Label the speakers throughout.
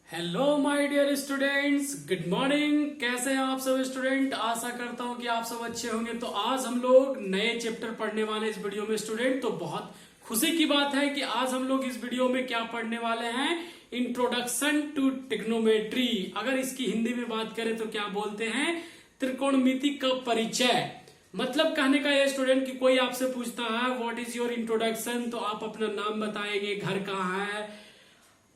Speaker 1: Hello my dear students, good morning. कैसे हैं आप सब स्टूडेंट? आशा करता हूं कि आप सब अच्छे होंगे। तो आज हम लोग नए चैप्टर पढ़ने वाले इस वीडियो में स्टूडेंट। तो बहुत खुशी की बात है कि आज हम लोग इस वीडियो में क्या पढ़ने वाले हैं, इंट्रोडक्शन टू ट्रिग्नोमेट्री। अगर इसकी हिंदी में बात करें तो क्या बोलते हैं, त्रिकोणमिति का परिचय। मतलब कहने का ये स्टूडेंट कि कोई आपसे पूछता है व्हाट इज योर इंट्रोडक्शन, तो आप अपना नाम बताएंगे, घर कहाँ है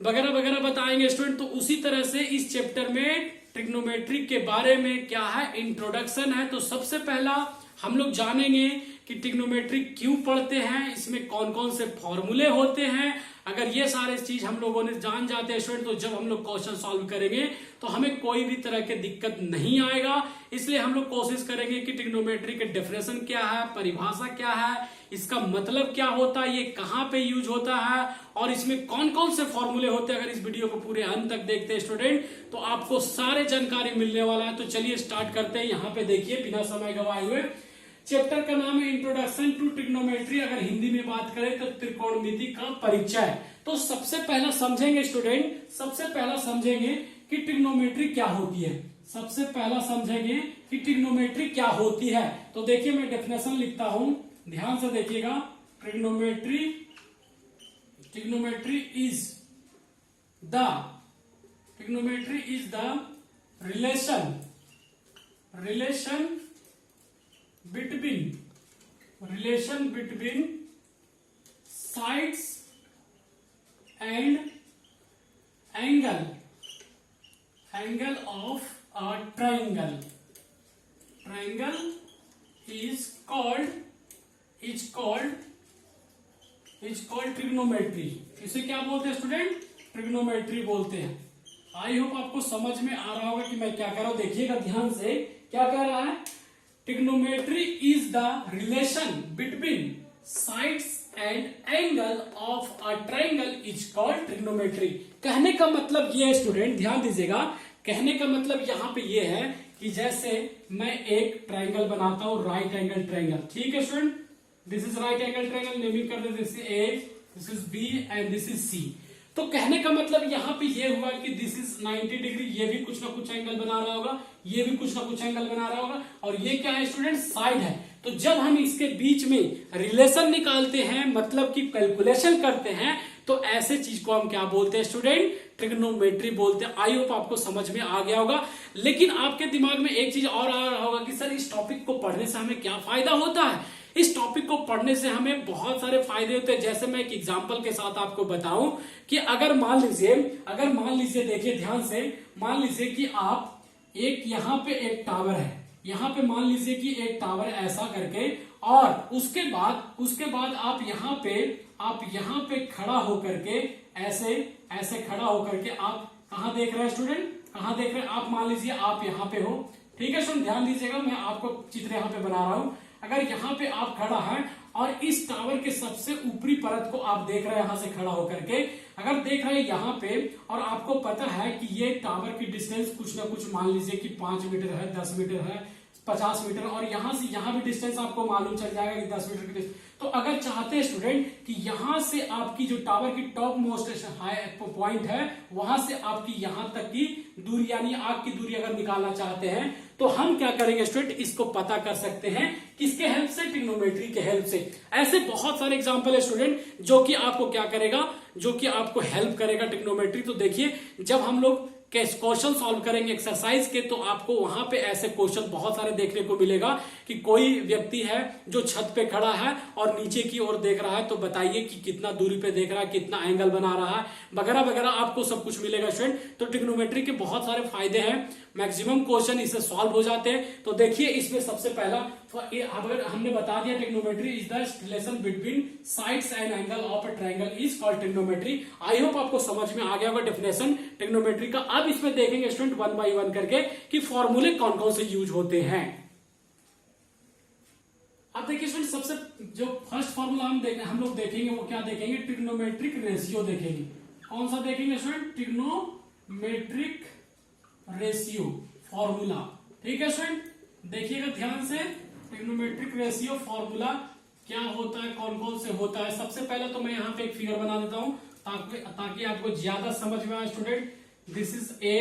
Speaker 1: वगैरह वगैरह बताएंगे स्टूडेंट। तो उसी तरह से इस चैप्टर में ट्रिग्नोमेट्री के बारे में क्या है, इंट्रोडक्शन है। तो सबसे पहला हम लोग जानेंगे कि ट्रिग्नोमेट्री क्यों पढ़ते हैं, इसमें कौन कौन से फॉर्मूले होते हैं। अगर ये सारे चीज हम लोगों ने जान जाते हैं स्टूडेंट, तो जब हम लोग क्वेश्चन सॉल्व करेंगे तो हमें कोई भी तरह की दिक्कत नहीं आएगा। इसलिए हम लोग कोशिश करेंगे कि ट्रिग्नोमेट्री के डेफिनेशन क्या है, परिभाषा क्या है, इसका मतलब क्या होता है, ये कहाँ पे यूज होता है और इसमें कौन कौन से फॉर्मूले होते हैं। अगर इस वीडियो को पूरे अंत तक देखते हैं स्टूडेंट तो आपको सारे जानकारी मिलने वाला है। तो चलिए स्टार्ट करते हैं। यहाँ पे देखिए बिना समय गवाए हुए, चैप्टर का नाम है इंट्रोडक्शन टू ट्रिग्नोमेट्री। अगर हिंदी में बात करें तो त्रिकोणमिति का परिचय। तो सबसे पहला समझेंगे स्टूडेंट, सबसे पहला समझेंगे कि ट्रिग्नोमेट्री क्या होती है। सबसे पहला समझेंगे कि ट्रिग्नोमेट्री क्या होती है। तो देखिए मैं डेफिनेशन लिखता हूं, ध्यान से देखिएगा। Trigonometry is the relation between sides and angle of a triangle is called trigonometry. इसे क्या बोलते हैं स्टूडेंट? ट्रिग्नोमेट्री बोलते हैं। आई होप आपको समझ में आ रहा होगा कि मैं क्या कर रहा हूं। देखिएगा ध्यान से, क्या कह रहा है, trigonometry is the relation between sides and angle of a triangle is called trigonometry. कहने का मतलब ये है स्टूडेंट, ध्यान दीजिएगा। कहने का मतलब यहाँ पे ये है कि जैसे मैं एक ट्रायंगल बनाता हूं, राइट एंगल ट्रायंगल, ठीक है student. This is right angle triangle, naming कर देते, this is A, this is B and this is C. तो कहने का मतलब यहाँ पे ये हुआ कि दिस इज 90 डिग्री, ये भी कुछ ना कुछ एंगल बना रहा होगा, ये भी कुछ ना कुछ एंगल बना रहा होगा, और ये क्या है स्टूडेंट? साइड है। तो जब हम इसके बीच में रिलेशन निकालते हैं, मतलब कि कैलकुलेशन करते हैं, तो ऐसे चीज को हम क्या बोलते हैं स्टूडेंट? ट्रिग्नोमेट्री बोलते हैं। आई होप आपको समझ में आ गया होगा। लेकिन आपके दिमाग में एक चीज और आ रहा होगा कि सर इस टॉपिक को पढ़ने से हमें क्या फायदा होता है। इस टॉपिक को पढ़ने से हमें बहुत सारे फायदे होते हैं। जैसे मैं एक एग्जांपल के साथ आपको बताऊं कि अगर मान लीजिए देखिए ध्यान से, मान लीजिए कि आप एक यहाँ पे एक टावर है, यहाँ पे मान लीजिए कि एक टावर ऐसा करके, और उसके बाद आप यहाँ पे खड़ा होकर के ऐसे खड़ा होकर के आप कहाँ देख रहे हैं स्टूडेंट? कहाँ देख रहे हैं आप? मान लीजिए आप यहाँ पे हो, ठीक है स्टूडेंट। ध्यान दीजिएगा, मैं आपको चित्र यहाँ पे बना रहा हूं। अगर यहाँ पे आप खड़ा हैं और इस टावर के सबसे ऊपरी परत को आप देख रहे हैं यहां से खड़ा होकर के, अगर देख रहे हैं यहाँ पे, और आपको पता है कि ये टावर की डिस्टेंस कुछ ना कुछ मान लीजिए कि 5 मीटर है, 10 मीटर है, 50 मीटर, और यहां से यहाँ भी डिस्टेंस आपको मालूम चल जाएगा कि 10 मीटर की डिस्टेंस। तो अगर चाहते हैं स्टूडेंट कि यहां से आपकी जो टावर की टॉप मोस्ट हाई पॉइंट है, वहां से आपकी यहां तक की दूरी यानी आग की दूरी अगर निकालना चाहते हैं, तो हम क्या करेंगे स्टूडेंट? इसको पता कर सकते हैं किसके हेल्प से? ट्रिग्नोमेट्री के हेल्प से। ऐसे बहुत सारे एग्जांपल है स्टूडेंट जो कि आपको क्या करेगा, जो कि आपको हेल्प करेगा ट्रिग्नोमेट्री। तो देखिए जब हम लोग क्वेश्चन सॉल्व करेंगे एक्सरसाइज के, तो आपको वहां पे ऐसे क्वेश्चन बहुत सारे देखने को मिलेगा कि कोई व्यक्ति है जो छत पे खड़ा है और नीचे की ओर देख रहा है, तो बताइए कि कितना दूरी पे देख रहा है, कितना एंगल बना रहा है, वगैरह वगैरह आपको सब कुछ मिलेगा स्टूडेंट। तो ट्रिग्नोमेट्री के बहुत सारे फायदे हैं, मैक्सिमम क्वेश्चन इससे सॉल्व हो जाते हैं। तो देखिए इसमें सबसे पहला, अगर हमने बता दिया trigonometry is the relation between sides and angle of a triangle is called trigonometry. I hope आपको समझ में आ गया होगा डेफिनेशन ट्रिग्नोमेट्री का। अब इसमें देखेंगे स्टूडेंट वन बाय वन करके कि फॉर्मूले कौन कौन से यूज होते हैं। अब देखिए स्टूडेंट, सबसे जो फर्स्ट फॉर्मूला हम लोग देखेंगे वो क्या देखेंगे? ट्रिग्नोमेट्रिक रेशियो देखेंगे। कौन सा देखेंगे स्टूडेंट? ट्रिग्नोमेट्रिक रेशियो फॉर्मूला, ठीक है स्टूडेंट। देखिएगा ध्यान से, ट्रिग्नोमेट्रिक रेशियो फॉर्मूला क्या होता है, कौन कौन से होता है। सबसे पहले तो मैं यहाँ पे एक फिगर बना देता हूं ताकि आपको ज्यादा समझ में आए student. This is A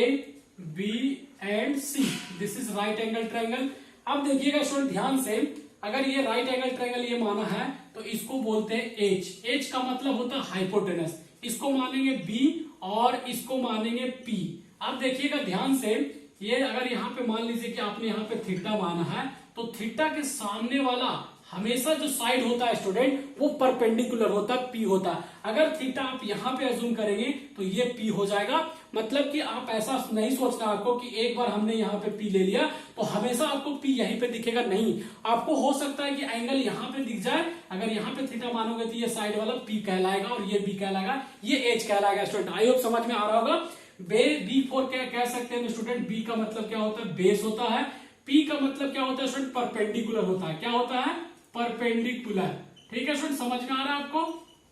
Speaker 1: B and C, this is right angle triangle. अब देखिएगा स्टूडेंट ध्यान से, अगर ये राइट एंगल ट्रायंगल ये माना है तो इसको बोलते हैं एच। एच का मतलब होता है हाइपोटेनस। इसको मानेंगे बी और इसको मानेंगे पी। अब देखिएगा ध्यान से, ये अगर यहाँ पे मान लीजिए कि आपने यहाँ पे थीटा माना है, तो थीटा के सामने वाला हमेशा जो साइड होता है स्टूडेंट वो परपेंडिकुलर होता है, पी होता है। अगर थीटा आप यहाँ पे अज्यूम करेंगे तो ये पी हो जाएगा। मतलब कि आप ऐसा नहीं सोचना आपको कि एक बार हमने यहाँ पे पी ले लिया तो हमेशा आपको पी यहीं पे दिखेगा, नहीं। आपको हो सकता है कि एंगल यहाँ पे दिख जाए, अगर यहाँ पे थीटा मानोगे तो ये साइड वाला पी कहलाएगा और ये बी कहलाएगा, ये एच कहलाएगा। स्टूडेंट आई होप समझ में आ रहा होगा। B4 क्या कह सकते हैं स्टूडेंट, बी का मतलब क्या होता है, बेस होता है। पी का मतलब क्या होता है स्टूडेंट, परपेंडिकुलर होता है। क्या होता है, परपेंडिकुलर। ठीक है स्टूडेंट, समझ में आ रहा है आपको,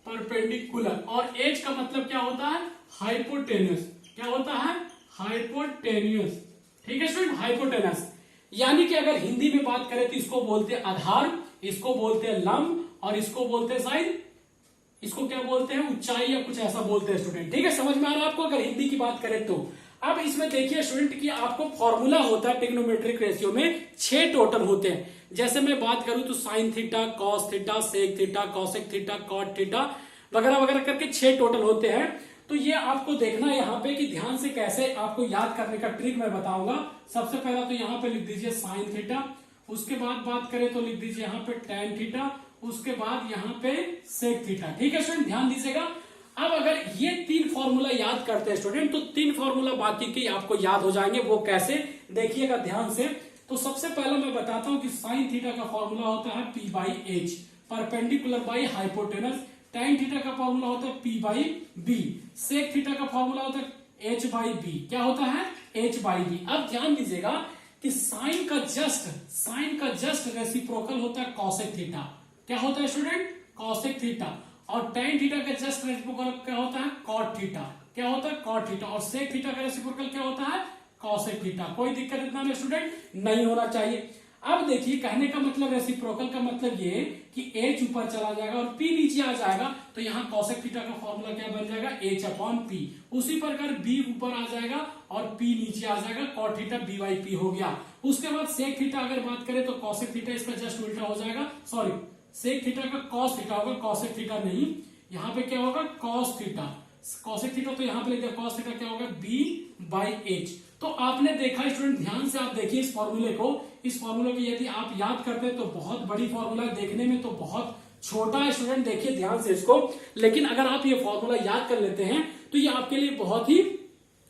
Speaker 1: परपेंडिकुलर। और एच का मतलब क्या होता है, हाइपोटेन्यूस। क्या होता है, हाइपोटेन्यूस। ठीक है स्टूडेंट, हाइपोटेनस। यानी कि अगर हिंदी में बात करें तो इसको बोलते हैं आधार, इसको बोलते हैं लंब और इसको बोलते हैं साइड, इसको क्या बोलते हैं, ऊंचाई या कुछ ऐसा बोलते हैं स्टूडेंट। ठीक है, समझ में आ रहा है आपको अगर हिंदी की बात करें तो। अब इसमें देखिए स्टूडेंट कि आपको फॉर्मूला होता है ट्रिग्नोमेट्रिक रेशियो में 6 टोटल होते हैं। जैसे मैं बात करूं तो sine theta, cos theta, sec theta, cosec theta, cot theta वगैरह वगैरह करके 6 टोटल होते हैं। तो ये आपको देखना है यहाँ पे कि ध्यान से कैसे आपको याद करने का ट्रिक मैं बताऊंगा। सबसे पहला तो यहाँ पे लिख दीजिए साइन थीटा, उसके बाद बात करें तो लिख दीजिए यहाँ पे टैन थीटा, उसके बाद यहाँ पे सेक थीटा। ठीक है स्टूडेंट, ध्यान दीजिएगा। अब अगर ये 3 फॉर्मूला याद करते हैं स्टूडेंट तो 3 फॉर्मूला बाकी के आपको याद हो जाएंगे। वो कैसे, देखिएगा ध्यान से। तो सबसे पहला मैं बताता हूं कि साइन थीटा का फॉर्मूला होता है P by H, perpendicular by hypotenuse. Tan theta का फॉर्मूला होता है P by B. Sec theta का फॉर्मूला होता है H बाई बी। क्या होता है, H बाई बी। अब ध्यान दीजिएगा कि साइन का जस्ट रेसिप्रोकल होता है कॉसेक थीटा। क्या होता है स्टूडेंट, कॉसेक थीटा। और टैन थीटा का जस्ट रेसिप्रोकल क्या होता है, कॉट थीटा। क्या होता है, कॉट थीटा। और सेक थीटा का रेसिप्रोकल क्या होता है, कॉसेक थीटा। कोई दिक्कत इतना में स्टूडेंट नहीं होना चाहिए। अब देखिए कहने का मतलब रेसिप्रोकल का मतलब ये कि h ऊपर चला जाएगा और p नीचे आ जाएगा, तो यहाँ कॉसेक थीटा का फॉर्मूला क्या बन जाएगा, h अपॉन p। उसी प्रकार b ऊपर आ जाएगा और p नीचे आ जाएगा, cot theta b by p हो गया। उसके बाद सेक थीटा अगर बात करें तो कॉसेक थीटा इसका जस्ट उल्टा हो जाएगा, सॉरी सेक थीटा का कॉस थीटा होगा, कॉसेक थीटा नहीं। यहाँ पे क्या होगा, कॉस थीटा। कॉसेक थीटा तो यहाँ पे लिख दिया, कॉस थीटा क्या होगा, b बाई एच। तो आपने देखा स्टूडेंट, ध्यान से आप देखिए इस फॉर्मूले को। इस फॉर्मूले को यदि आप याद करते हैं तो बहुत बड़ी फॉर्मूला, देखने में तो बहुत छोटा है स्टूडेंट, देखिए ध्यान से इसको। लेकिन अगर आप ये फॉर्मूला याद कर लेते हैं तो ये आपके लिए बहुत ही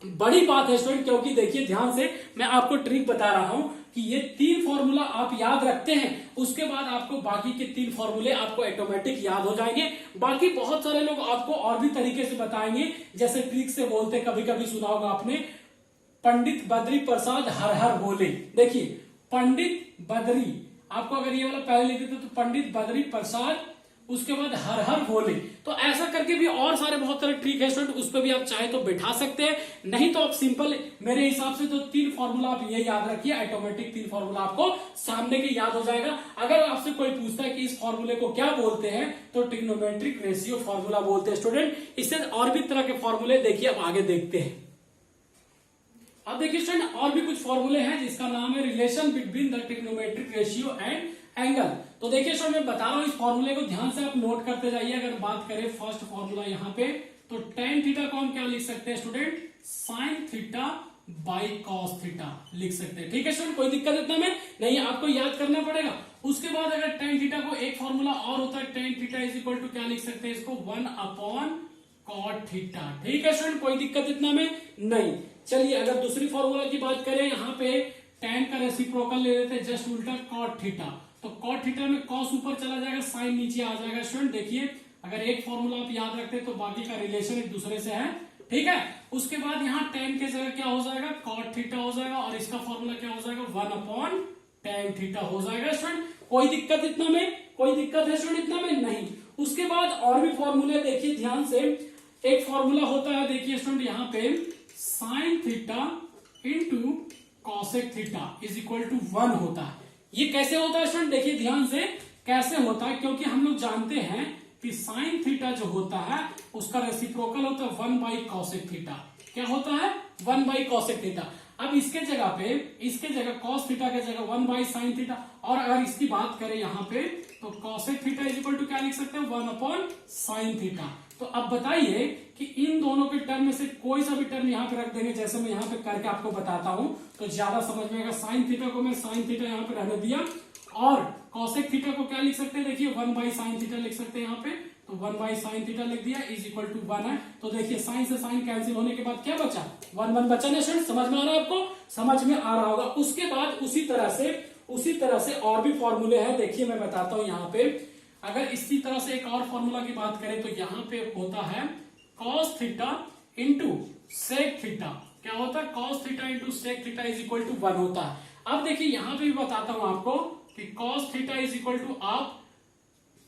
Speaker 1: बड़ी बात है स्टूडेंट, क्योंकि देखिए ध्यान से मैं आपको ट्रिक बता रहा हूं कि ये 3 फॉर्मूला आप याद रखते हैं, उसके बाद आपको बाकी के 3 फॉर्मूले आपको ऑटोमेटिक याद हो जाएंगे। बाकी बहुत सारे लोग आपको और भी तरीके से बताएंगे, जैसे ट्रिक से बोलते, कभी कभी सुना होगा आपने, पंडित बद्री प्रसाद हर हर बोले। देखिए पंडित बद्री, आपको अगर ये वाला पहले लिख देते तो पंडित बद्री प्रसाद, उसके बाद हर हर बोले। तो ऐसा करके भी और सारे बहुत सारे ट्रिक है स्टूडेंट, उस पर भी आप चाहे तो बैठा सकते हैं, नहीं तो आप सिंपल मेरे हिसाब से तो 3 फॉर्मूला आप ये याद रखिए, ऑटोमेटिक 3 फॉर्मूला आपको सामने के याद हो जाएगा। अगर आपसे कोई पूछता है कि इस फॉर्मूले को क्या बोलते हैं तो ट्रिग्नोमेट्रिक रेशियो फॉर्मूला बोलते हैं स्टूडेंट। इससे और भी तरह के फॉर्मूले देखिए, अब आगे देखते हैं। अब देखिए स्टूडेंट और भी कुछ फॉर्मूले हैं जिसका नाम है relation between the trigonometric ratio and angle. तो देखिए स्टूडेंट मैं बता रहा हूं, इस फॉर्मूले को ध्यान से आप नोट करते जाइए। अगर बात करें फर्स्ट फॉर्मूला यहाँ पे, तो टेन थीटा को हम क्या लिख सकते हैं student, sine theta by cos theta लिख सकते हैं। ठीक है स्टूडेंट, कोई दिक्कत इतना में नहीं, आपको याद करना पड़ेगा। उसके बाद अगर टेन थीटा को एक फॉर्मूला और होता है, tan theta is equal to क्या लिख सकते हैं इसको, 1 अपॉन कॉट थीटा। ठीक है स्टूडेंट, कोई दिक्कत इतना में नहीं। चलिए अगर दूसरी फॉर्मूला की बात करें, यहाँ पे tan का रेसिप्रोकल ले लेते हैं, जस्ट उल्टा कॉट थीटा। तो कॉट थीटा में कॉस ऊपर चला जाएगा, साइन नीचे आ जाएगा। स्टूडेंट देखिए अगर एक फॉर्मूला आप याद रखते हैं तो बाकी का रिलेशन एक दूसरे से है। ठीक है, उसके बाद यहाँ tan के जगह क्या हो जाएगा, कॉट थीटा हो जाएगा, और इसका फॉर्मूला क्या हो जाएगा, 1 अपॉन tan थीटा हो जाएगा। स्टूडेंट कोई दिक्कत इतना में, कोई दिक्कत है स्टूडेंट इतना में नहीं। उसके बाद और भी फॉर्मूले देखिए ध्यान से, एक फॉर्मूला होता है देखिए स्टूडेंट यहाँ पे, sine theta into cosec theta is equal to 1 होता है। ये कैसे होता है स्टूडेंट, देखिए ध्यान से कैसे होता है, क्योंकि हम लोग जानते हैं कि साइन थीटा जो होता है उसका रेसिप्रोकल होता है 1 बाई कॉसेक थीटा। क्या होता है 1 बाई कॉसेक थीटा। अब इसके जगह कॉस थीटा के जगह 1 बाई साइन थीटा, और अगर इसकी बात करें यहाँ पे तो cosec theta is equal to क्या लिख सकते हैं 1 अपॉन साइन थीटा। तो अब बताइए कि इन दोनों के टर्म में से कोई सा भी टर्म यहाँ पे रख देंगे, जैसे मैं यहाँ पे करके आपको बताता हूं तो ज्यादा समझ में आएगा। साइन थीटा को मैं साइन थीटा यहाँ पे रहने दिया, और कॉसेक थीटा को क्या लिख सकते हैं, देखिए 1 बाई साइन थीटा लिख सकते हैं यहाँ पे, तो 1 बाई साइन थीटा लिख दिया इज इक्वल टू 1 है। तो देखिए साइन से साइन कैंसिल होने के बाद क्या बचा 1 1 बचा ना स्टूडेंट, समझ में आ रहा है आपको, समझ में आ रहा होगा। उसके बाद उसी तरह से और भी फॉर्मूले हैं, देखिए मैं बताता हूं यहाँ पे। अगर इसी तरह से एक और फॉर्मूला की बात करें तो यहाँ पे होता है cos theta into sec theta. क्या होता है cos theta into sec theta is equal to 1 होता है। अब देखिए यहाँ पे भी बताता हूं आपको कि cos theta is equal to, आप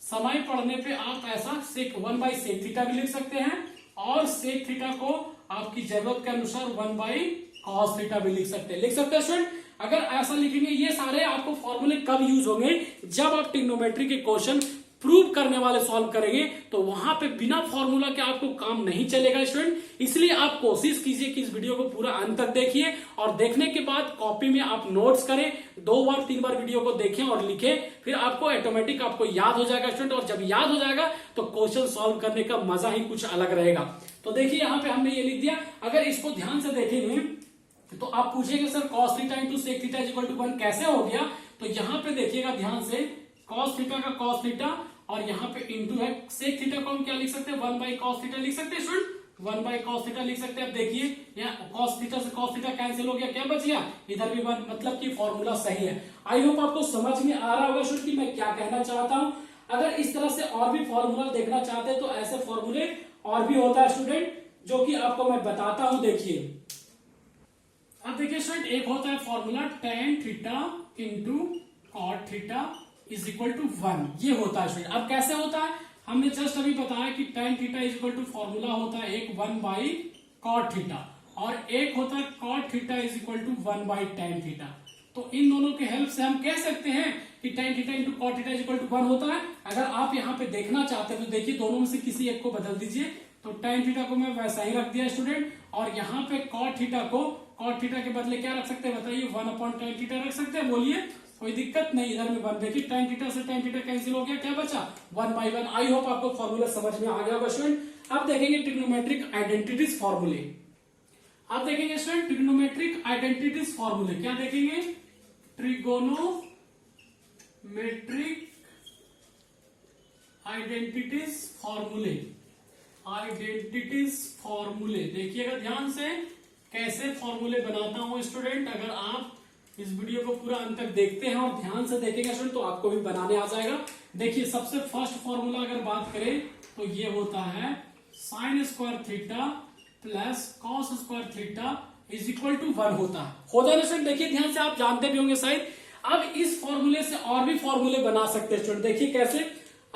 Speaker 1: समय पढ़ने पे आप ऐसा सेक 1 बाई सेक थीटा भी लिख सकते हैं, और सेक थीटा को आपकी जरूरत के अनुसार 1 बाई कॉस थीटा भी लिख सकते हैं स्टूडेंट। अगर ऐसा लिखेंगे, ये सारे आपको फॉर्मूले कब यूज होंगे, जब आप ट्रिग्नोमेट्री के क्वेश्चन प्रूव करने वाले सॉल्व करेंगे, तो वहां पे बिना फॉर्मूला के आपको काम नहीं चलेगा स्टूडेंट। इसलिए आप कोशिश कीजिए कि इस वीडियो को पूरा अंत तक देखिए, और देखने के बाद कॉपी में आप नोट्स करें, 2 बार 3 बार वीडियो को देखें और लिखें, फिर आपको ऑटोमेटिक आपको याद हो जाएगा स्टूडेंट। और जब याद हो जाएगा तो क्वेश्चन सॉल्व करने का मजा ही कुछ अलग रहेगा। तो देखिए यहाँ पे हमने ये लिख दिया। अगर इसको ध्यान से देखेंगे तो आप पूछेंगे sir cos theta into sec theta equal to 1 कैसे हो गया। तो यहाँ पे देखिएगा ध्यान से, cos थीटा का cos थीटा, और यहाँ पे इंटू है सेक थीटा को हम क्या लिख सकते हैं 1 बाई cos थीटा लिख सकते हैं स्टूडेंट, 1 बाई cos थीटा लिख सकते हैं। अब देखिए यहाँ cos थीटा से cos थीटा कैंसिल हो गया, क्या बच गया इधर भी 1, मतलब कि फॉर्मूला सही है। आई होप आपको समझ में आ रहा होगा स्टूडेंट कि मैं क्या कहना चाहता हूँ। अगर इस तरह से और भी फॉर्मूला देखना चाहते हैं तो ऐसे फॉर्मूले और भी होता है स्टूडेंट, जो कि आपको मैं बताता हूं। देखिए अब देखिए स्टूडेंट, एक होता है formula tan theta into cot theta is equal to 1, ये होता है स्टूडेंट। अब कैसे होता है, हमने जस्ट अभी बताया कि tan theta is equal to formula होता है एक 1 बाई कॉट थीटा, और एक होता है cot theta is equal to 1 by tan theta. तो इन दोनों के हेल्प से हम कह सकते हैं कि tan theta into cot theta is equal to 1 होता है। अगर आप यहाँ पे देखना चाहते हैं तो देखिए दोनों में से किसी एक को बदल दीजिए। तो tan थीटा को मैं वैसा ही रख दिया स्टूडेंट, और यहाँ पे cot थीटा के बदले क्या रख सकते हैं बताइए 1 अपॉन tan थीटा रख सकते हैं, बोलिए कोई दिक्कत नहीं। इधर में 1, देखिए tan थीटा से tan थीटा कैंसिल हो गया, क्या बचा 1 बाई 1। आई होप आपको फॉर्मूला समझ में आ गया होगा स्टूडेंट। अब देखेंगे ट्रिग्नोमेट्रिक आइडेंटिटीज फॉर्मूले। अब देखेंगे स्टूडेंट ट्रिग्नोमेट्रिक आइडेंटिटीज फॉर्मूले, क्या देखेंगे ट्रिगोनोमेट्रिक आइडेंटिटीज फॉर्मूले देखिएगा ध्यान से कैसे फॉर्मूले बनाता हूं स्टूडेंट। अगर आप इस वीडियो को पूरा अंत तक देखते हैं और ध्यान से देखेंगे स्टूडेंट तो आपको भी बनाने आ जाएगा। देखिए सबसे फर्स्ट फॉर्मूला अगर बात करें तो ये होता है sine square theta plus cos square theta is equal to 1 होता है ना स्टूडेंट। देखिए ध्यान से, आप जानते भी होंगे शायद। अब इस फॉर्मूले से और भी फॉर्मूले बना सकते हैं स्टूडेंट, देखिए कैसे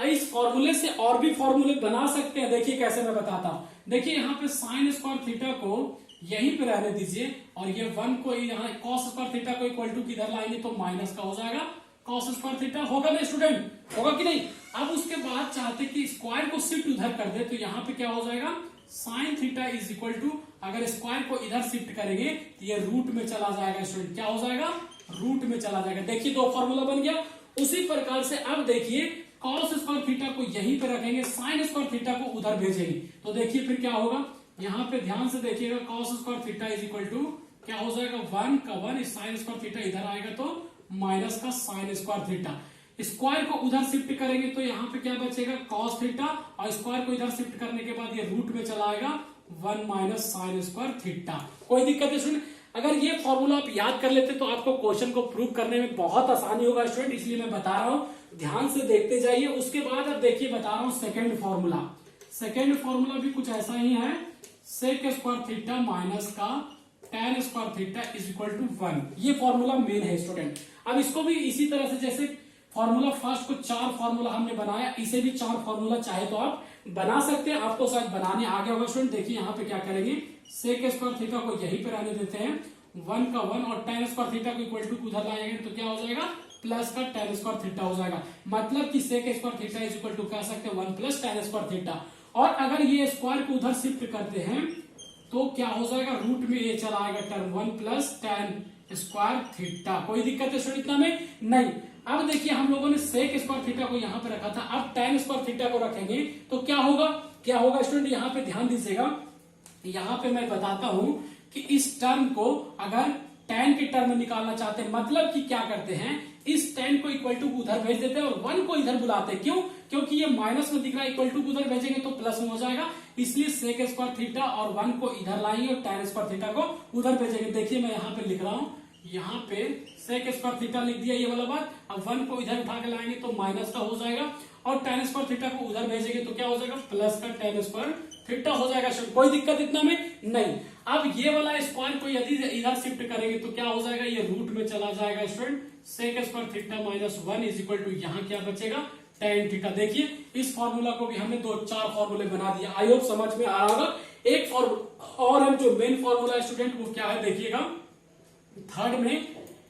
Speaker 1: इस फॉर्मूले से और भी फॉर्मूले बना सकते हैं। देखिए कैसे मैं बताता हूं। देखिए यहाँ पे साइन स्क्वायर थीटा को यहीं पे रहने दीजिए, और ये 1 को यहाँ कॉस स्क्वायर थीटा को इक्वल टू किधर लाएंगे तो माइनस का हो जाएगा कॉस स्क्वायर थीटा, होगा ना स्टूडेंट, होगा कि नहीं। अब उसके बाद चाहते कि स्क्वायर को शिफ्ट उधर कर दे, तो यहाँ पे क्या हो जाएगा sine theta is equal to, अगर स्क्वायर को इधर शिफ्ट करेंगे तो ये रूट में चला जाएगा स्टूडेंट, क्या हो जाएगा रूट में चला जाएगा। देखिए 2 फॉर्मूला बन गया। उसी प्रकार से अब देखिए कॉस स्क्वायर थीटा को यहीं पे रखेंगे, साइन स्क्वायर थीटा को उधर भेजेंगे, तो देखिए फिर क्या होगा। यहाँ पे ध्यान से देखिएगा cos square theta is equal to क्या हो जाएगा 1 का 1, साइन स्क्वायर थीटा इधर आएगा तो माइनस का साइन स्क्वायर थीटा। स्क्वायर को उधर शिफ्ट करेंगे तो यहाँ पे क्या बचेगा कॉस थीटा, और स्क्वायर को इधर शिफ्ट करने के बाद ये रूट में चला आएगा 1 माइनस साइन स्क्वायर थीटा। कोई दिक्कत है स्टूडेंट। अगर ये फॉर्मूला आप याद कर लेते तो आपको क्वेश्चन को प्रूव करने में बहुत आसानी होगा स्टूडेंट, इसलिए मैं बता रहा हूं, ध्यान से देखते जाइए। उसके बाद अब देखिए बता रहा हूं सेकंड फॉर्मूला। सेकंड फॉर्मूला भी कुछ ऐसा ही है, सेक स्क्वायर थीटा माइनस का tan square theta is equal to 1, ये फॉर्मूला मेन है स्टूडेंट। अब इसको भी इसी तरह से जैसे फॉर्मूला फर्स्ट को 4 फॉर्मूला हमने बनाया, इसे भी 4 फॉर्मूला चाहे तो आप बना सकते हैं, आपको शायद बनाने आ गया होगा स्टूडेंट। देखिए यहाँ पे क्या करेंगे, सेक स्क्वायर थीटा को यहीं पे रहने देते हैं 1 का 1, और tan स्क्वायर थीटा को इक्वल टू उधर लाएंगे तो क्या हो जाएगा प्लस का tan स्क्वायर थीटा हो जाएगा, मतलब कि sec square theta is equal to कह सकते हैं 1 प्लस tan स्क्वायर थीटा। और अगर ये स्क्वायर को उधर शिफ्ट करते हैं तो क्या हो जाएगा, रूट में ये चला आएगा term 1 plus tan square theta. कोई दिक्कत है स्टूडेंट इतना में? नहीं। अब देखिए हम लोगों ने सेक स्क्वायर थीटा को यहाँ पे रखा था, अब tan स्क्वायर थीटा को रखेंगे तो क्या होगा स्टूडेंट, यहाँ पे ध्यान दीजिएगा। यहाँ पे मैं बताता हूं कि इस टर्म को अगर tan के टर्म में निकालना चाहते हैं, मतलब कि क्या करते हैं, इस tan को इक्वल टू उधर भेज देते हैं और 1 को इधर बुलाते हैं। क्यों? क्योंकि ये माइनस में दिख रहा है, इक्वल टू उधर भेजेंगे तो प्लस में हो जाएगा, इसलिए सेक स्क्वायर थीटा और 1 को इधर लाएंगे और tan स्क्वायर थीटा को उधर भेजेंगे। देखिए मैं यहाँ पे लिख रहा हूँ, यहाँ पे सेक स्क्वायर थीटा लिख दिया ये वाला बात। अब 1 को इधर उठा के लाएंगे तो माइनस का हो जाएगा और tan स्क्वायर थीटा को उधर भेजेंगे तो क्या हो जाएगा, प्लस का tan स्क्वायर थीटा हो जाएगा। कोई दिक्कत इतना में नहीं। अब ये वाला स्क्वायर को यदि इधर शिफ्ट करेंगे तो क्या हो जाएगा, ये रूट में चला जाएगा student, sec square theta minus 1 is equal to यहाँ क्या बचेगा, tan थीटा। देखिए इस फॉर्मूला को भी हमने 4 फॉर्मूले बना दिया। आई होप समझ में आ रहा होगा। एक फॉर्मूला और है, जो मेन फॉर्मूला स्टूडेंट वो क्या है देखिएगा, थर्ड में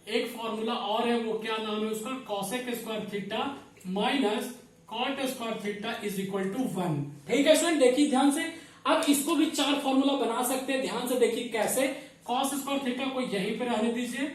Speaker 1: एक फॉर्मूला और है, वो क्या नाम है उसका, cosec square theta minus cot square theta is equal to 1। ठीक है स्टूडेंट, देखिए ध्यान से। अब इसको भी 4 फॉर्मूला बना सकते हैं, ध्यान से देखिए कैसे। कॉस स्क्वायर थीटा को यहीं पे रहने दीजिए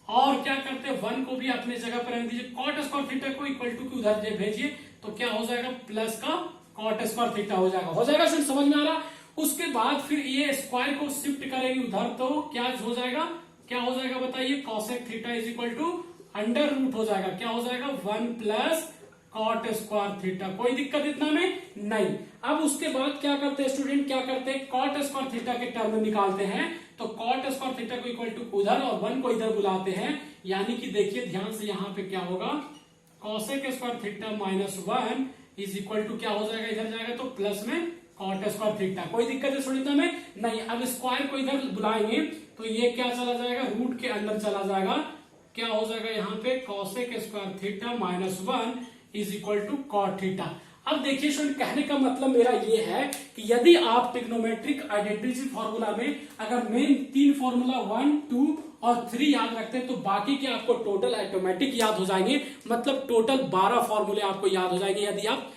Speaker 1: और क्या करते हैं, 1 को भी अपने जगह पर रहने दीजिए। कॉट स्क्वायर थीटा को इक्वल टू उधर भेजिए तो क्या हो जाएगा, प्लस का कॉट स्क्वायर थीटा हो जाएगा स्टूडेंट, समझ में आ रहा। उसके बाद फिर ये स्क्वायर को शिफ्ट करेंगे उधर तो क्या हो जाएगा बताइए, cosec theta is equal to under root हो जाएगा, क्या हो जाएगा, 1 प्लस कॉट स्क्वायर थीटा। कोई दिक्कत इतना में नहीं। अब उसके बाद क्या करते हैं स्टूडेंट, क्या करते हैं, कॉट स्क्वायर थीटा के टर्म में निकालते हैं तो कॉट स्क्वायर थीटा को इक्वल टू उधर और 1 को इधर बुलाते हैं, यानी कि देखिए ध्यान से यहाँ पे क्या होगा, cosec square theta minus 1 is equal to क्या हो जाएगा, इधर जाएगा तो प्लस में कॉट स्क्वायर थीटा। कोई दिक्कत है स्टूडेंट में नहीं। अब स्क्वायर को इधर बुलाएंगे तो ये क्या चला जाएगा, रूट के अंदर चला जाएगा, क्या हो जाएगा यहाँ पे, cosec square theta minus 1 is equal to cot theta. अब देखिए स्टूडेंट, कहने का मतलब मेरा ये है कि यदि आप ट्रिग्नोमेट्रिक आइडेंटिटी फॉर्मूला में अगर मेन 3 फॉर्मूला 1, 2 और 3 याद रखते हैं तो बाकी के आपको टोटल ऑटोमेटिक याद हो जाएंगे, मतलब टोटल 12 फॉर्मूले आपको याद हो जाएंगे यदि आप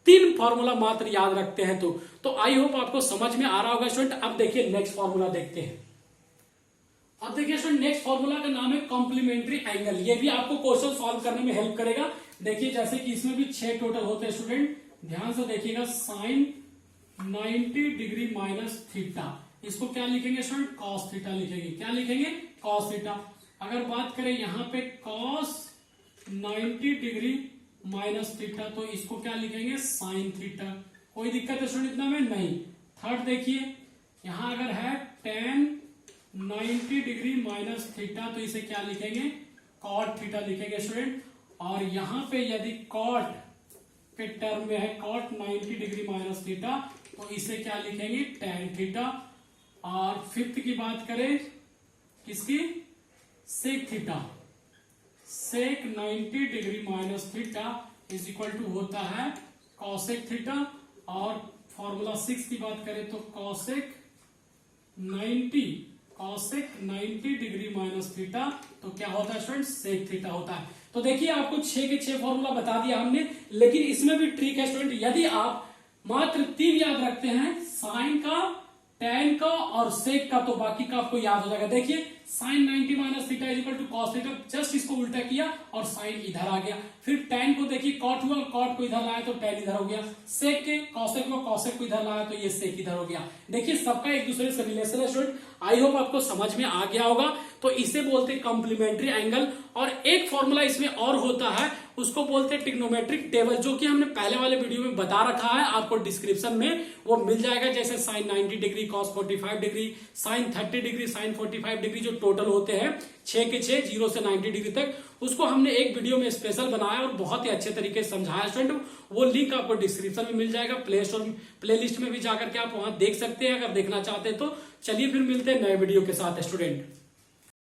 Speaker 1: 3 फॉर्मूला मात्र याद रखते हैं तो आई होप आपको समझ में आ रहा होगा स्टूडेंट। अब देखिए नेक्स्ट फॉर्मूला देखते हैं। अब देखिए स्टूडेंट, नेक्स्ट फॉर्मूला का नाम है कॉम्प्लीमेंट्री एंगल। ये भी आपको क्वेश्चन सॉल्व करने में हेल्प करेगा। देखिए जैसे कि इसमें भी 6 टोटल होते हैं स्टूडेंट, ध्यान से देखिएगा, साइन 90 डिग्री माइनस थीटा, इसको क्या लिखेंगे स्टूडेंट, कॉस थीटा लिखेंगे। क्या लिखेंगे, कॉस थीटा। अगर बात करें यहाँ पे कॉस 90 डिग्री माइनस थीटा तो इसको क्या लिखेंगे, साइन थीटा। कोई दिक्कत है स्टूडेंट इतना में नहीं। थर्ड देखिए, यहां अगर है tan 90 डिग्री माइनस थीटा तो इसे क्या लिखेंगे, कॉट थीटा लिखेंगे स्टूडेंट। और यहां पे यदि कॉट के टर्म में है कॉट 90 डिग्री माइनस थीटा तो इसे क्या लिखेंगे, tan थीटा। और फिफ्थ की बात करें किसकी, sec theta, sec 90 degree minus theta is equal to होता है कॉसेक थीटा। और फॉर्मूला 6 की बात करें तो कॉसेक 90 डिग्री माइनस थीटा तो क्या होता है स्टूडेंट, सेक थीटा होता है। तो देखिए आपको 6 के 6 फॉर्मूला बता दिया हमने, लेकिन इसमें भी ट्रिक है स्टूडेंट। यदि आप मात्र 3 याद रखते हैं, साइन का, tan का और सेक का, तो बाकी का आपको याद हो जाएगा। देखिए sine 90 minus theta is equal to cos theta, just इसको उल्टा किया और साइन इधर आ गया। फिर tan को देखिए कॉट हुआ, कॉट को इधर लाया तो tan इधर हो गया। सेक के कॉसेक को इधर लाया तो ये सेक इधर हो गया। देखिए सबका एक दूसरे से रिलेशन है स्टूडेंट। आई होप आपको समझ में आ गया होगा। तो इसे बोलते हैं कॉम्प्लीमेंट्री एंगल। और एक फॉर्मूला इसमें और होता है, उसको बोलते हैं ट्रिग्नोमेट्रिक टेबल, जो कि हमने पहले वाले वीडियो में बता रखा है, आपको डिस्क्रिप्शन में वो मिल जाएगा। जैसे sine 90 degree, cos 45 degree, sine 30 degree, sine 45 degree, जो टोटल होते हैं 6 के 6, 0 से 90 डिग्री तक, उसको हमने एक वीडियो में स्पेशल बनाया और बहुत ही अच्छे तरीके से समझाया स्टूडेंट। वो लिंक आपको डिस्क्रिप्शन में मिल जाएगा, प्ले स्टोर प्ले लिस्ट में भी जाकर के आप वहां देख सकते हैं अगर देखना चाहते हैं तो। चलिए फिर मिलते हैं नए वीडियो के साथ स्टूडेंट।